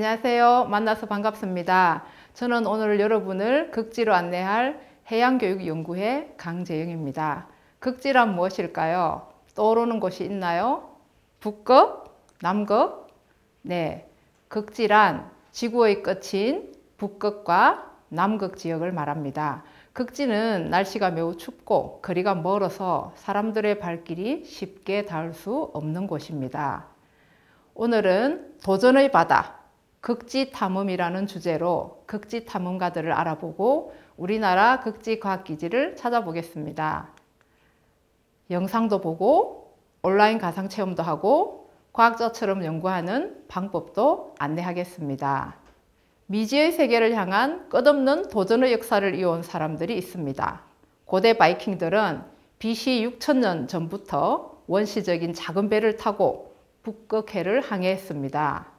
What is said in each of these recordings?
안녕하세요. 만나서 반갑습니다. 저는 오늘 여러분을 극지로 안내할 해양교육연구회 강재영입니다. 극지란 무엇일까요? 떠오르는 곳이 있나요? 북극? 남극? 네, 극지란 지구의 끝인 북극과 남극 지역을 말합니다. 극지는 날씨가 매우 춥고 거리가 멀어서 사람들의 발길이 쉽게 닿을 수 없는 곳입니다. 오늘은 도전의 바다, 극지 탐험이라는 주제로 극지 탐험가들을 알아보고 우리나라 극지 과학기지를 찾아보겠습니다. 영상도 보고 온라인 가상체험도 하고 과학자처럼 연구하는 방법도 안내하겠습니다. 미지의 세계를 향한 끝없는 도전의 역사를 이어온 사람들이 있습니다. 고대 바이킹들은 BC 6000년 전부터 원시적인 작은 배를 타고 북극해를 항해했습니다.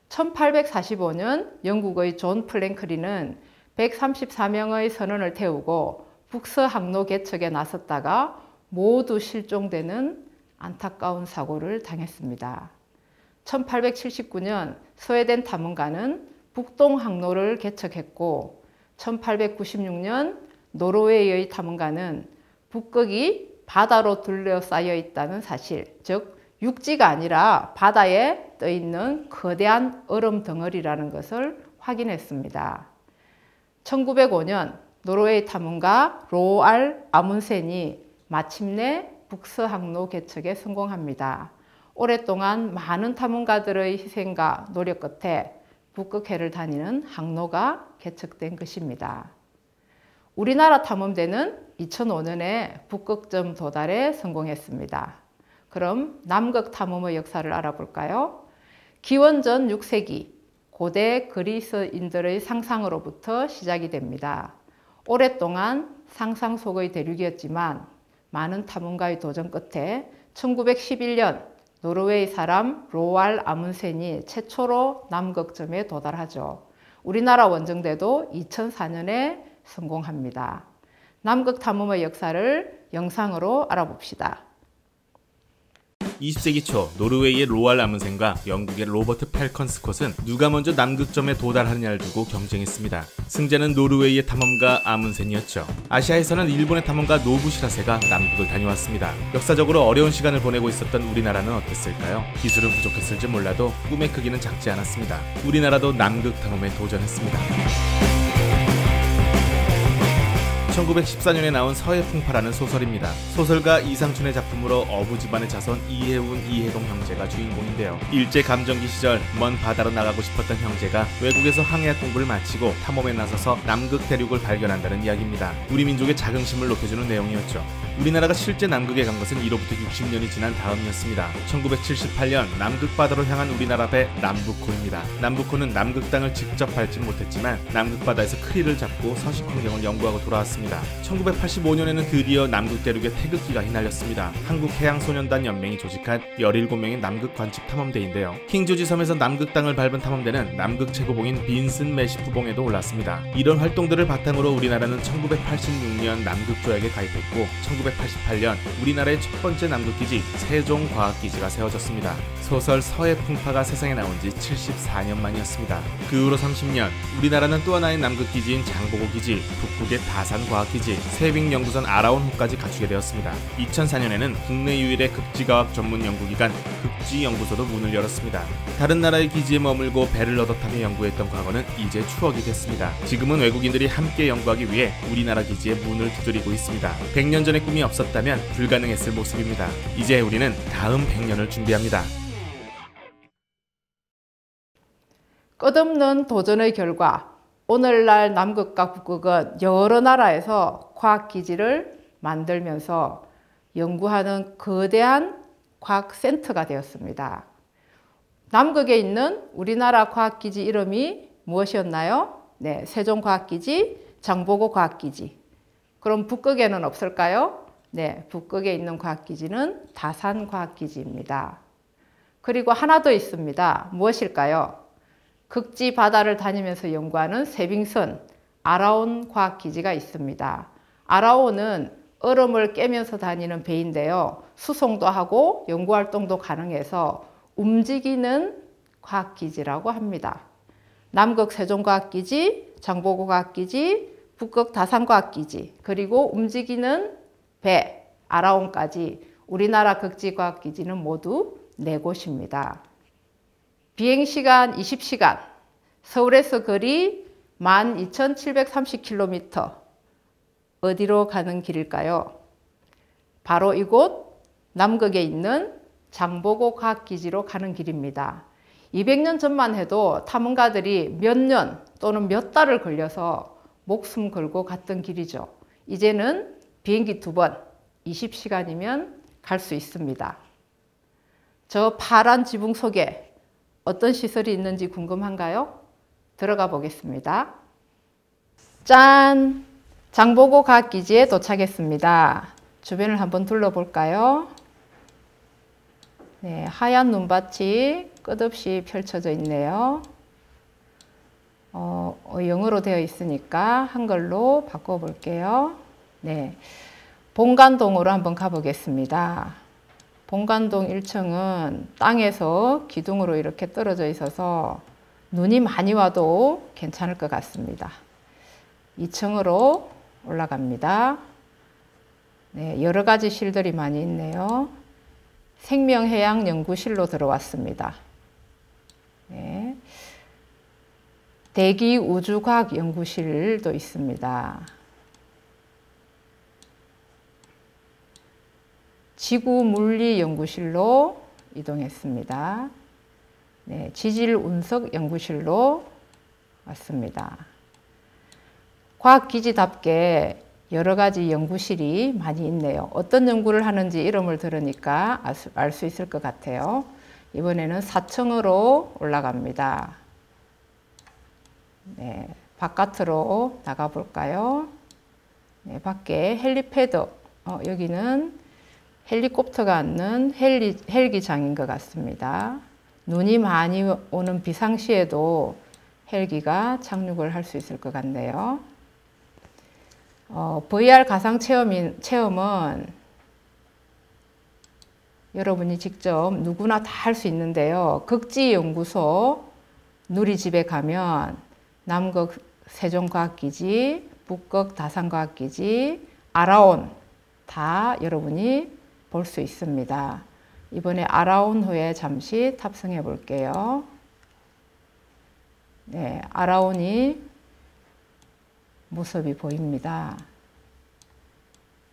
1845년 영국의 존 플랭클린은 134명의 선원을 태우고 북서항로 개척에 나섰다가 모두 실종되는 안타까운 사고를 당했습니다. 1879년 스웨덴 탐험가는 북동항로를 개척했고 1896년 노르웨이의 탐험가는 북극이 바다로 둘러싸여 있다는 사실, 즉 육지가 아니라 바다에 떠있는 거대한 얼음 덩어리라는 것을 확인했습니다. 1905년 노르웨이 탐험가 로알 아문센이 마침내 북서항로 개척에 성공합니다. 오랫동안 많은 탐험가들의 희생과 노력 끝에 북극해를 다니는 항로가 개척된 것입니다. 우리나라 탐험대는 2005년에 북극점 도달에 성공했습니다. 그럼 남극 탐험의 역사를 알아볼까요? 기원전 6세기 고대 그리스인들의 상상으로부터 시작이 됩니다. 오랫동안 상상 속의 대륙이었지만 많은 탐험가의 도전 끝에 1911년 노르웨이 사람 로알 아문센이 최초로 남극점에 도달하죠. 우리나라 원정대도 2004년에 성공합니다. 남극 탐험의 역사를 영상으로 알아봅시다. 20세기 초 노르웨이의 로알 아문센과 영국의 로버트 펠컨 스콧은 누가 먼저 남극점에 도달하느냐를 두고 경쟁했습니다. 승자는 노르웨이의 탐험가 아문센이었죠. 아시아에서는 일본의 탐험가 노부시라세가 남극을 다녀왔습니다. 역사적으로 어려운 시간을 보내고 있었던 우리나라는 어땠을까요? 기술은 부족했을지 몰라도 꿈의 크기는 작지 않았습니다. 우리나라도 남극 탐험에 도전했습니다. 1914년에 나온 서해풍파라는 소설입니다. 소설가 이상춘의 작품으로 어부 집안의 자손 이해운, 이해동 형제가 주인공인데요. 일제감정기 시절 먼 바다로 나가고 싶었던 형제가 외국에서 항해학 공부를 마치고 탐험에 나서서 남극 대륙을 발견한다는 이야기입니다. 우리 민족의 자긍심을 높여주는 내용이었죠. 우리나라가 실제 남극에 간 것은 이로부터 60년이 지난 다음이었습니다. 1978년 남극 바다로 향한 우리나라 배 남북호입니다. 남북호는 남극 땅을 직접 밟진 못했지만 남극 바다에서 크리를 잡고 서식 환경을 연구하고 돌아왔습니다. 1985년에는 드디어 남극 대륙에 태극기가 휘날렸습니다. 한국해양소년단 연맹이 조직한 17명의 남극 관측 탐험대인데요. 킹조지 섬에서 남극 땅을 밟은 탐험대는 남극 최고봉인 빈슨 매시프봉에도 올랐습니다. 이런 활동들을 바탕으로 우리나라는 1986년 남극조약에 가입했고 1988년 우리나라의 첫 번째 남극기지 세종과학기지가 세워졌습니다. 소설 서해풍파가 세상에 나온 지 74년 만이었습니다. 그 후로 30년 우리나라는 또 하나의 남극기지인 장보고기지, 북극의 다산과학기지, 세빙연구선 아라온호까지 갖추게 되었습니다. 2004년에는 국내 유일의 극지과학 전문 연구기관 극지연구소도 문을 열었습니다. 다른 나라의 기지에 머물고 배를 얻어타며 연구했던 과거는 이제 추억이 됐습니다. 지금은 외국인들이 함께 연구하기 위해 우리나라 기지에 문을 두드리고 있습니다. 100년 전의 꿈이 없었다면 불가능했을 모습입니다. 이제 우리는 다음 100년을 준비합니다. 끝없는 도전의 결과 오늘날 남극과 북극은 여러 나라에서 과학기지를 만들면서 연구하는 거대한 과학센터가 되었습니다. 남극에 있는 우리나라 과학기지 이름이 무엇이었나요? 네, 세종과학기지, 장보고과학기지. 그럼 북극에는 없을까요? 네, 북극에 있는 과학기지는 다산과학기지입니다. 그리고 하나 더 있습니다. 무엇일까요? 극지 바다를 다니면서 연구하는 세빙선 아라온 과학기지가 있습니다. 아라온은 얼음을 깨면서 다니는 배인데요. 수송도 하고 연구활동도 가능해서 움직이는 과학기지라고 합니다. 남극 세종과학기지, 장보고과학기지, 북극 다산과학기지, 그리고 움직이는 배, 아라온까지 우리나라 극지과학기지는 모두 4곳입니다. 비행시간 20시간, 서울에서 거리 12,730km. 어디로 가는 길일까요? 바로 이곳 남극에 있는 장보고 과학기지로 가는 길입니다. 200년 전만 해도 탐험가들이 몇 년 또는 몇 달을 걸려서 목숨 걸고 갔던 길이죠. 이제는 비행기 2번, 20시간이면 갈 수 있습니다. 저 파란 지붕 속에 어떤 시설이 있는지 궁금한가요? 들어가 보겠습니다. 짠! 장보고 과학기지에 도착했습니다. 주변을 한번 둘러볼까요? 네, 하얀 눈밭이 끝없이 펼쳐져 있네요. 영어로 되어 있으니까 한글로 바꿔볼게요. 네, 본관동으로 한번 가보겠습니다. 본관동 1층은 땅에서 기둥으로 이렇게 떨어져 있어서 눈이 많이 와도 괜찮을 것 같습니다. 2층으로 올라갑니다. 네, 여러 가지 실들이 많이 있네요. 생명해양연구실로 들어왔습니다. 네. 대기우주과학연구실도 있습니다. 지구물리연구실로 이동했습니다. 네, 지질운석연구실로 왔습니다. 과학기지답게 여러 가지 연구실이 많이 있네요. 어떤 연구를 하는지 이름을 들으니까 알 수 있을 것 같아요. 이번에는 4층으로 올라갑니다. 네, 바깥으로 나가볼까요? 네, 밖에 헬리패드, 여기는 헬리콥터가 앉는 헬기장인 것 같습니다. 눈이 많이 오는 비상시에도 헬기가 착륙을 할 수 있을 것 같네요. VR 가상 체험은 여러분이 직접 누구나 다 할 수 있는데요. 극지연구소 누리집에 가면 남극 세종과학기지, 북극 다산과학기지, 아라온 다 여러분이 볼 수 있습니다. 이번에 아라온호에 잠시 탑승해 볼게요. 네, 아라온이 모습이 보입니다.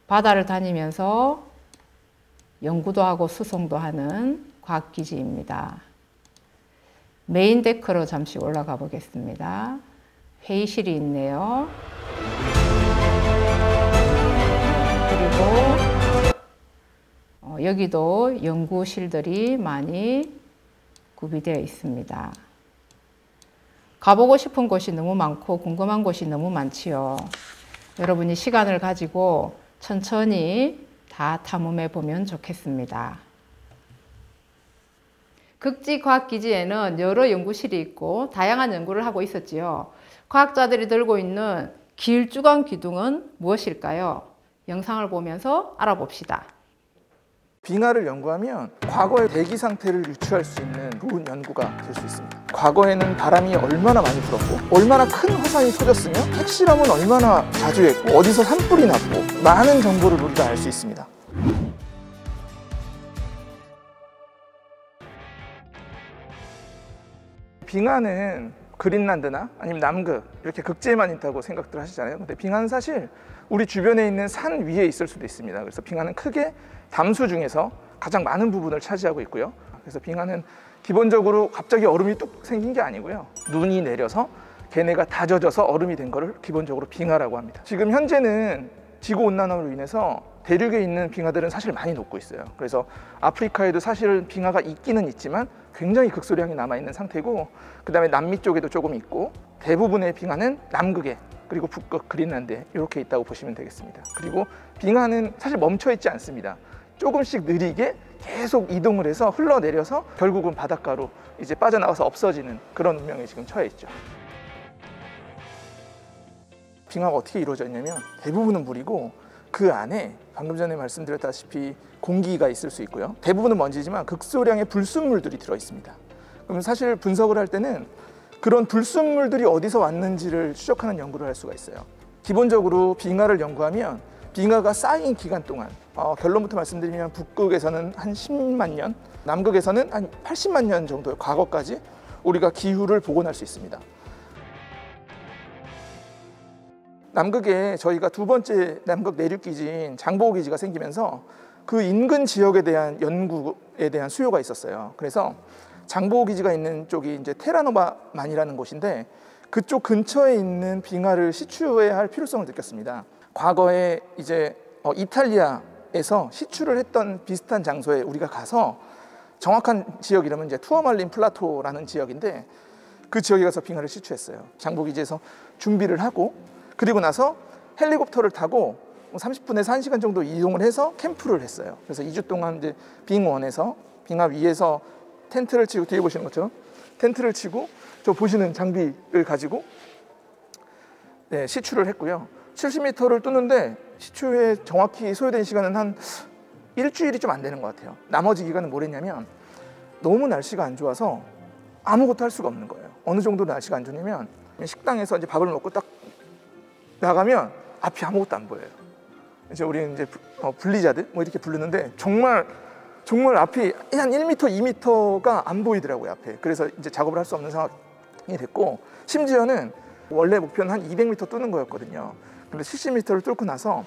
바다를 다니면서 연구도 하고 수송도 하는 과학기지입니다. 메인 데크로 잠시 올라가 보겠습니다. 회의실이 있네요. 그리고 여기도 연구실들이 많이 구비되어 있습니다. 가보고 싶은 곳이 너무 많고 궁금한 곳이 너무 많지요. 여러분이 시간을 가지고 천천히 다 탐험해 보면 좋겠습니다. 극지과학기지에는 여러 연구실이 있고 다양한 연구를 하고 있었지요. 과학자들이 들고 있는 길쭉한 기둥은 무엇일까요? 영상을 보면서 알아봅시다. 빙하를 연구하면 과거의 대기 상태를 유추할 수 있는 좋은 연구가 될 수 있습니다. 과거에는 바람이 얼마나 많이 불었고 얼마나 큰 화산이 터졌으며 핵실험은 얼마나 자주 했고 어디서 산불이 났고 많은 정보를 우리가 알 수 있습니다. 빙하는 그린란드나 아니면 남극 이렇게 극지에만 있다고 생각들 하시잖아요. 근데 빙하는 사실 우리 주변에 있는 산 위에 있을 수도 있습니다. 그래서 빙하는 크게 담수 중에서 가장 많은 부분을 차지하고 있고요. 그래서 빙하는 기본적으로 갑자기 얼음이 뚝 생긴 게 아니고요. 눈이 내려서 걔네가 다 젖어서 얼음이 된 거를 기본적으로 빙하라고 합니다. 지금 현재는 지구온난화로 인해서 대륙에 있는 빙하들은 사실 많이 녹고 있어요. 그래서 아프리카에도 사실은 빙하가 있기는 있지만 굉장히 극소량이 남아있는 상태고 그 다음에 남미 쪽에도 조금 있고 대부분의 빙하는 남극에 그리고 북극, 그린란드에 이렇게 있다고 보시면 되겠습니다. 그리고 빙하는 사실 멈춰 있지 않습니다. 조금씩 느리게 계속 이동을 해서 흘러내려서 결국은 바닷가로 이제 빠져나가서 없어지는 그런 운명에 지금 처해 있죠. 빙하가 어떻게 이루어져 있냐면 대부분은 물이고 그 안에 방금 전에 말씀드렸다시피 공기가 있을 수 있고요. 대부분은 먼지지만 극소량의 불순물들이 들어 있습니다. 그럼 사실 분석을 할 때는 그런 불순물들이 어디서 왔는지를 추적하는 연구를 할 수가 있어요. 기본적으로 빙하를 연구하면 빙하가 쌓인 기간 동안 결론부터 말씀드리면 북극에서는 한 10만 년, 남극에서는 한 80만 년 정도의 과거까지 우리가 기후를 복원할 수 있습니다. 남극에 저희가 두 번째 남극 내륙 기지인 장보고 기지가 생기면서 그 인근 지역에 대한 연구에 대한 수요가 있었어요. 그래서 장보고 기지가 있는 쪽이 이제 테라노바만이라는 곳인데 그쪽 근처에 있는 빙하를 시추해야 할 필요성을 느꼈습니다. 과거에 이제 이탈리아에서 시추를 했던 비슷한 장소에 우리가 가서 정확한 지역 이름은 이제 투어말린 플라토라는 지역인데 그 지역에 가서 빙하를 시추했어요. 장보고 기지에서 준비를 하고 그리고 나서 헬리콥터를 타고 30분에서 1시간 정도 이동을 해서 캠프를 했어요. 그래서 2주 동안 이제 빙원에서 빙하 위에서 텐트를 치고 뒤에 보시는 것처럼 텐트를 치고 저 보시는 장비를 가지고 시추를 했고요. 70m를 뚫는데 시추에 정확히 소요된 시간은 한 일주일이 좀 안 되는 것 같아요. 나머지 기간은 뭘 했냐면 너무 날씨가 안 좋아서 아무것도 할 수가 없는 거예요. 어느 정도 날씨가 안 좋냐면 식당에서 이제 밥을 먹고 딱 나가면 앞이 아무것도 안 보여요. 이제 우리는 이제 블리자드 뭐 이렇게 부르는데 정말 앞이 한 1m, 2m가 안 보이더라고요, 앞에. 그래서 이제 작업을 할 수 없는 상황이 됐고 심지어는 원래 목표는 한 200m 뚫는 거였거든요. 근데 70m를 뚫고 나서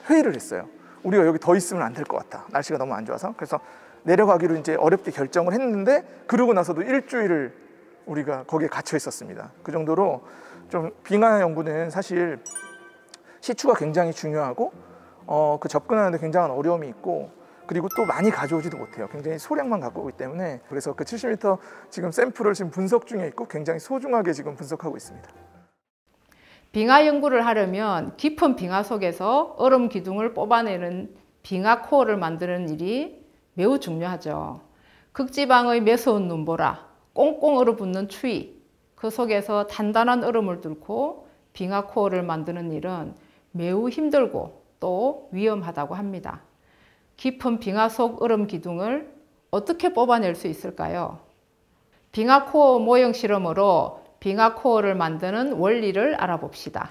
회의를 했어요. 우리가 여기 더 있으면 안 될 것 같다. 날씨가 너무 안 좋아서. 그래서 내려가기로 이제 어렵게 결정을 했는데 그러고 나서도 일주일을 우리가 거기에 갇혀 있었습니다. 그 정도로 좀 빙하 연구는 사실 시추가 굉장히 중요하고 그 접근하는데 굉장한 어려움이 있고 그리고 또 많이 가져오지도 못해요. 굉장히 소량만 갖고 오기 때문에 그래서 그 70m 지금 샘플을 지금 분석 중에 있고 굉장히 소중하게 지금 분석하고 있습니다. 빙하 연구를 하려면 깊은 빙하 속에서 얼음 기둥을 뽑아내는 빙하 코어를 만드는 일이 매우 중요하죠. 극지방의 매서운 눈보라, 꽁꽁 얼어붙는 추위, 그 속에서 단단한 얼음을 뚫고 빙하 코어를 만드는 일은 매우 힘들고 또 위험하다고 합니다. 깊은 빙하 속 얼음 기둥을 어떻게 뽑아낼 수 있을까요? 빙하 코어 모형 실험으로 빙하 코어를 만드는 원리를 알아봅시다.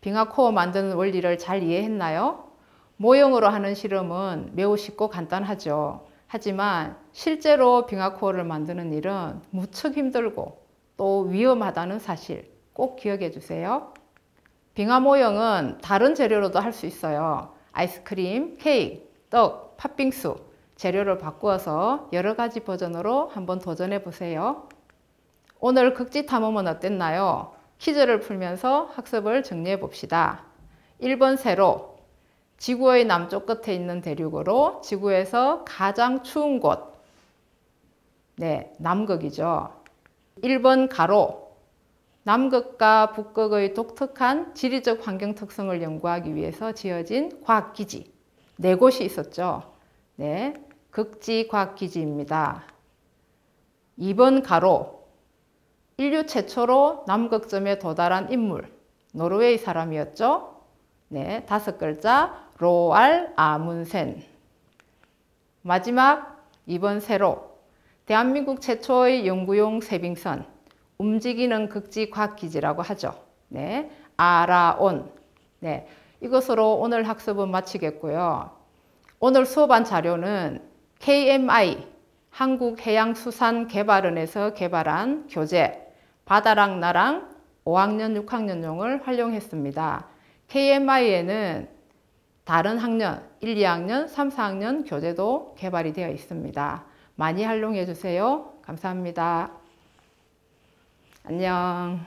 빙하 코어 만드는 원리를 잘 이해했나요? 모형으로 하는 실험은 매우 쉽고 간단하죠. 하지만 실제로 빙하 코어를 만드는 일은 무척 힘들고 또 위험하다는 사실 꼭 기억해 주세요. 빙하 모형은 다른 재료로도 할 수 있어요. 아이스크림, 케이크, 떡, 팥빙수 재료를 바꾸어서 여러 가지 버전으로 한번 도전해 보세요. 오늘 극지 탐험은 어땠나요? 퀴즈를 풀면서 학습을 정리해 봅시다. 1번 세로, 지구의 남쪽 끝에 있는 대륙으로 지구에서 가장 추운 곳, 남극이죠. 1번 가로, 남극과 북극의 독특한 지리적 환경 특성을 연구하기 위해서 지어진 과학기지, 4곳이 있었죠. 극지과학기지입니다. 2번 가로, 인류 최초로 남극점에 도달한 인물, 노르웨이 사람이었죠. 5글자, 로알 아문센. 마지막 2번 세로, 대한민국 최초의 연구용 세빙선, 움직이는 극지과학기지라고 하죠. 아라온. 이것으로 오늘 학습은 마치겠고요. 오늘 수업한 자료는 KMI, 한국해양수산개발원에서 개발한 교재 바다랑 나랑 5학년, 6학년용을 활용했습니다. KMI에는 다른 학년 1, 2학년, 3, 4학년 교재도 개발이 되어 있습니다. 많이 활용해 주세요. 감사합니다. 안녕.